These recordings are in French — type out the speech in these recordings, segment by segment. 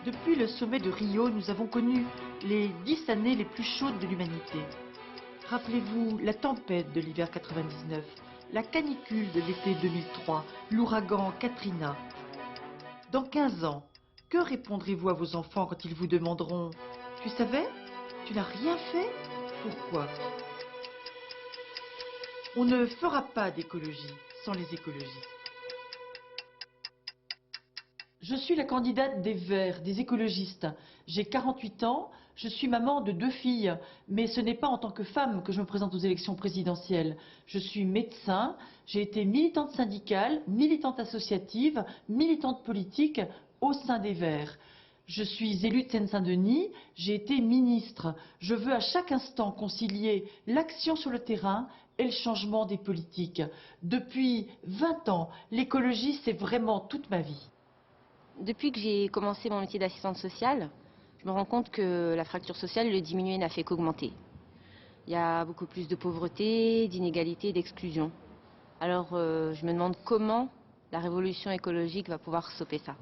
Depuis le sommet de Rio, nous avons connu les 10 années les plus chaudes de l'humanité. Rappelez-vous la tempête de l'hiver 99, la canicule de l'été 2003, l'ouragan Katrina. Dans 15 ans, que répondrez-vous à vos enfants quand ils vous demanderont « Tu savais? Tu n'as rien fait? Pourquoi ?» On ne fera pas d'écologie sans les écologistes. Je suis la candidate des Verts, des écologistes. J'ai 48 ans, je suis maman de 2 filles, mais ce n'est pas en tant que femme que je me présente aux élections présidentielles. Je suis médecin, j'ai été militante syndicale, militante associative, militante politique au sein des Verts. Je suis élue de Seine-Saint-Denis, j'ai été ministre. Je veux à chaque instant concilier l'action sur le terrain et le changement des politiques. Depuis 20 ans, l'écologie, c'est vraiment toute ma vie. Depuis que j'ai commencé mon métier d'assistante sociale, je me rends compte que la fracture sociale, le diminuer n'a fait qu'augmenter. Il y a beaucoup plus de pauvreté, d'inégalité, d'exclusion. Alors je me demande comment la révolution écologique va pouvoir stopper ça.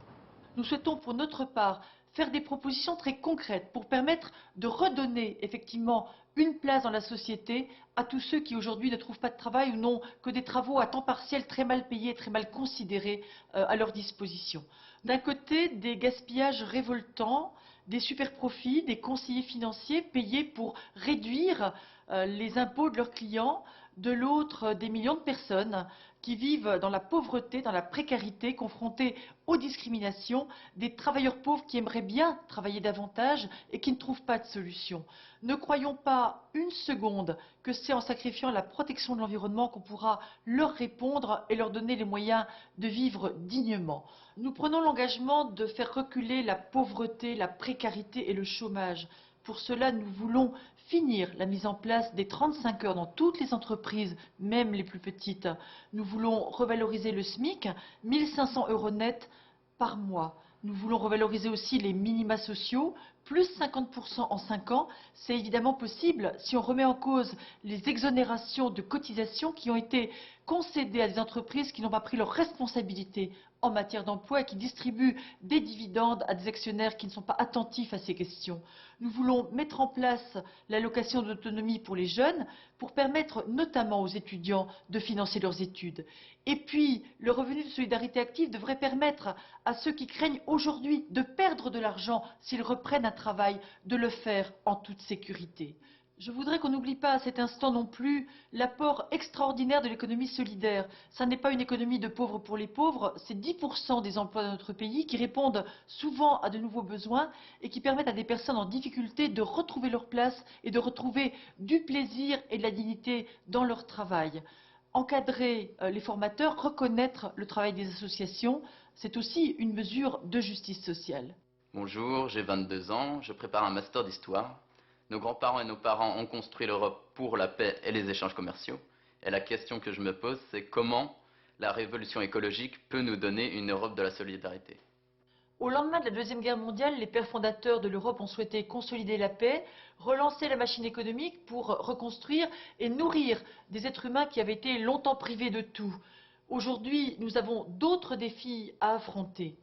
Nous souhaitons pour notre part faire des propositions très concrètes pour permettre de redonner effectivement une place dans la société à tous ceux qui aujourd'hui ne trouvent pas de travail ou n'ont que des travaux à temps partiel très mal payés, très mal considérés à leur disposition. D'un côté, des gaspillages révoltants, des super-profits, des conseillers financiers payés pour réduire les impôts de leurs clients, de l'autre, des millions de personnes qui vivent dans la pauvreté, dans la précarité, confrontés aux discriminations, des travailleurs pauvres qui aimeraient bien travailler davantage et qui ne trouvent pas de solution. Ne croyons pas une seconde que c'est en sacrifiant la protection de l'environnement qu'on pourra leur répondre et leur donner les moyens de vivre dignement. Nous prenons l'engagement de faire reculer la pauvreté, la précarité et le chômage. Pour cela, nous voulons finir la mise en place des 35 heures dans toutes les entreprises, même les plus petites. Nous voulons revaloriser le SMIC, 1 500 € net par mois. Nous voulons revaloriser aussi les minima sociaux, plus 50% en 5 ans. C'est évidemment possible si on remet en cause les exonérations de cotisations qui ont été concédées à des entreprises qui n'ont pas pris leurs responsabilités en matière d'emploi et qui distribuent des dividendes à des actionnaires qui ne sont pas attentifs à ces questions. Nous voulons mettre en place l'allocation d'autonomie pour les jeunes pour permettre notamment aux étudiants de financer leurs études. Et puis, le revenu de solidarité active devrait permettre à ceux qui craignent aujourd'hui de perdre de l'argent s'ils reprennent un travail, de le faire en toute sécurité. Je voudrais qu'on n'oublie pas à cet instant non plus l'apport extraordinaire de l'économie solidaire. Ça n'est pas une économie de pauvres pour les pauvres, c'est 10% des emplois dans notre pays qui répondent souvent à de nouveaux besoins et qui permettent à des personnes en difficulté de retrouver leur place et de retrouver du plaisir et de la dignité dans leur travail. Encadrer les formateurs, reconnaître le travail des associations, c'est aussi une mesure de justice sociale. Bonjour, j'ai 22 ans, je prépare un master d'histoire. Nos grands-parents et nos parents ont construit l'Europe pour la paix et les échanges commerciaux. Et la question que je me pose, c'est comment la révolution écologique peut nous donner une Europe de la solidarité. Au lendemain de la Deuxième Guerre mondiale, les pères fondateurs de l'Europe ont souhaité consolider la paix, relancer la machine économique pour reconstruire et nourrir des êtres humains qui avaient été longtemps privés de tout. Aujourd'hui, nous avons d'autres défis à affronter.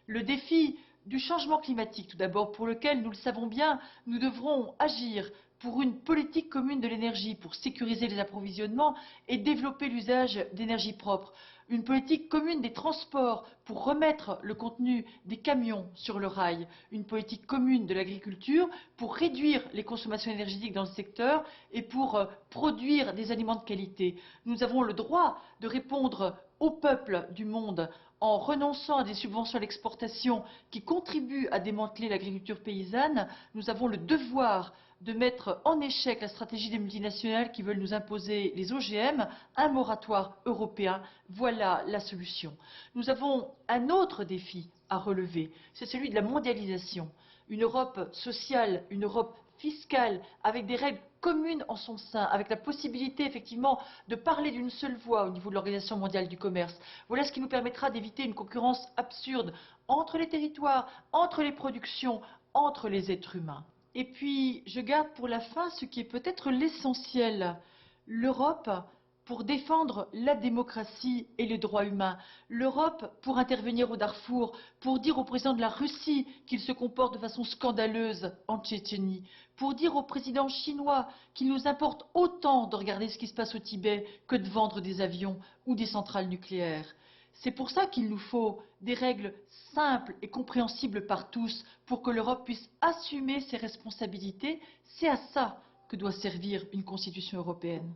Le défi du changement climatique, tout d'abord, pour lequel, nous le savons bien, nous devrons agir pour une politique commune de l'énergie, pour sécuriser les approvisionnements et développer l'usage d'énergie propre. Une politique commune des transports pour remettre le contenu des camions sur le rail. Une politique commune de l'agriculture pour réduire les consommations énergétiques dans le secteur et pour produire des aliments de qualité. Nous avons le droit de répondre aux peuples du monde en renonçant à des subventions à l'exportation qui contribuent à démanteler l'agriculture paysanne. Nous avons le devoir de mettre en échec la stratégie des multinationales qui veulent nous imposer les OGM, un moratoire européen, voilà la solution. Nous avons un autre défi à relever, c'est celui de la mondialisation. Une Europe sociale, une Europe fiscale, avec des règles communes en son sein, avec la possibilité effectivement de parler d'une seule voix au niveau de l'Organisation mondiale du commerce. Voilà ce qui nous permettra d'éviter une concurrence absurde entre les territoires, entre les productions, entre les êtres humains. Et puis, je garde pour la fin ce qui est peut-être l'essentiel. L'Europe pour défendre la démocratie et les droits humains. L'Europe pour intervenir au Darfour, pour dire au président de la Russie qu'il se comporte de façon scandaleuse en Tchétchénie, pour dire au président chinois qu'il nous importe autant de regarder ce qui se passe au Tibet que de vendre des avions ou des centrales nucléaires. C'est pour ça qu'il nous faut des règles simples et compréhensibles par tous pour que l'Europe puisse assumer ses responsabilités. C'est à ça que doit servir une constitution européenne.